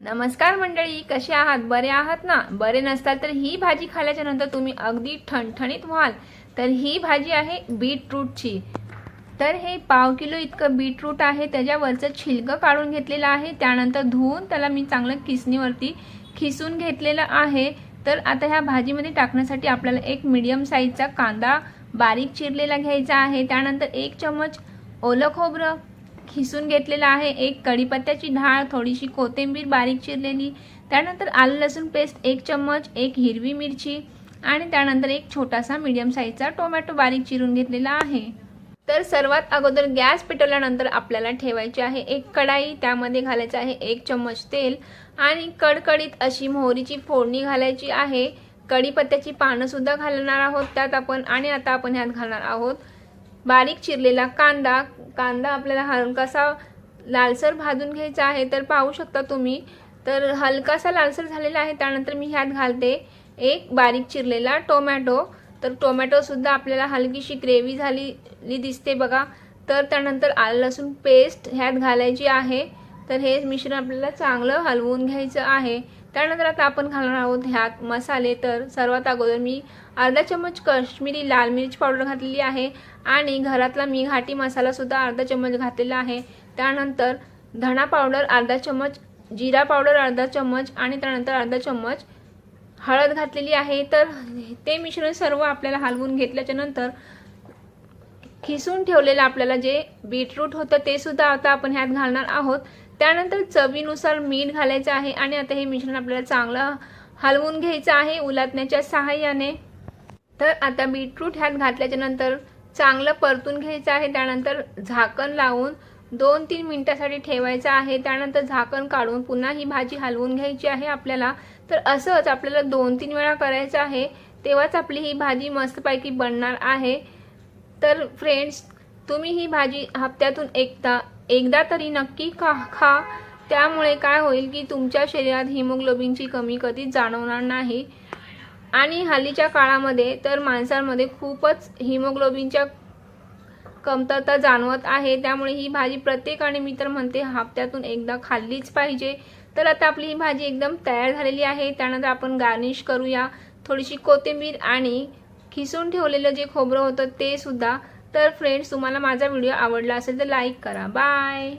नमस्कार मंडळी, कसे आहात? बरे आहात ना? बरे नसताल तर ही भाजी खाल्ल्याच्या नंतर तुम्ही अगदी ठणठणीत व्हाल। तर ही भाजी आहे बीटरूटची। तर हे पाव किलो इतकं बीटरूट आहे, त्याच्यावरचं छिलकं काढून घेतलेलं आहे। त्यानंतर धुवून त्याला मी चांगलं किसणीवरती खिसून घेतलेलं आहे। तर आता ह्या भाजीमध्ये टाकण्यासाठी आपल्याला एक मीडियम साईजचा कांदा बारीक चिरलेला घ्यायचा आहे। त्यानंतर 1 चम्मच ओलं खोबरं खिसून घेतलेला आहे, एक कढीपत्त्याची ढाळ, थोडीशी कोथिंबीर बारीक चिरलेली, त्यानंतर आलं लसूण पेस्ट 1 चम्मच, एक हिरवी मिरची आणि त्यानंतर एक छोटासा मीडियम साईजचा टोमॅटो बारीक चिरून घेतलेला आहे। तर सर्वात अगोदर गॅस पेटवल्यानंतर आपल्याला ठेवायची आहे एक कढाई, त्यामध्ये घालायचं आहे 1 चम्मच तेल आणि कडकडीत अशी मोहरीची फोडणी घालायची आहे। कढीपत्त्याची पानं सुद्धा घालणार आहोत त्यात आपण। आणि आता आपण ह्यात घालणार आहोत बारीक चिरलेला कांदा। कांदा आपल्याला हलकासा लालसर भाजून घ्यायचा आहे। तर पाहू शकता तुम्ही, तर हलकासा लालसर झालेला आहे। त्यानंतर मी ह्यात घालते एक बारीक चिरलेला टोमॅटो। तर टोमॅटो सुद्धा आपल्याला हलकीशी ग्रेव्ही झालेली दिसते बघा। तर त्यानंतर आलं लसूण पेस्ट ह्यात घालायची आहे। तर हे मिश्रण आपल्याला चांगलं हलवून घ्यायचं आहे। त्यानंतर आता आपण घालणार आहोत ह्यात मसाले। तर सर्वात अगोदर मी अर्धा चम्मच काश्मीरी लाल मिर्च पावडर घातलेली आहे आणि घरातला मी घाटी मसाला सुद्धा अर्धा चम्मच घातलेला आहे। त्यानंतर धना पावडर अर्धा चम्मच, जिरा पावडर अर्धा चम्मच आणि त्यानंतर अर्धा चम्मच हळद घातलेली आहे। तर ते मिश्रण सर्व आपल्याला हलवून घेतल्याच्या नंतर खिसून ठेवलेलं आपल्याला जे बीटरूट होतं ते सुद्धा आता आपण ह्यात घालणार आहोत। त्यानंतर चवीनुसार मीठ घालायचं आहे आणि आता हे मिश्रण आपल्याला चांगलं हलवून घ्यायचं आहे उलटण्याच्या सहाय्याने। तर आता बीटरूट ह्यात घातल्याच्या नंतर चांगलं परतून घ्यायचं आहे। त्यानंतर झाकण लावून 2-3 मिनिटांसाठी ठेवायचं आहे। त्यानंतर झाकण काढून पुन्हा ही भाजी हलवून घ्यायची आहे आपल्याला। तर असंच आपल्याला 2-3 वेळा करायचं आहे, तेव्हाच आपली ही भाजी मस्तपैकी बनणार आहे। तर फ्रेंड्स, तुम्ही ही भाजी हप्त्यातून एकदा तरी नक्की खा। त्यामुळे काय होईल की तुमच्या शरीरात हिमोग्लोबिनची कमी कधीच जाणवणार नाही। आणि हल्लीच्या काळामध्ये तर माणसांमध्ये खूपच हिमोग्लोबिनच्या कमतरता जाणवत आहे। त्यामुळे ही भाजी प्रत्येकाने, मी तर म्हणते, हप्त्यातून एकदा खाल्लीच पाहिजे। तर आता आपली ही भाजी एकदम तयार झालेली आहे। त्यानंतर आपण गार्निश करूया थोडीशी कोथिंबीर आणि खिसून ठेवलेलं जे खोबरं होतं ते सुद्धा। तर फ्रेंड्स, तुम्हाला माझा व्हिडिओ आवडला असेल तर लाईक करा। बाय।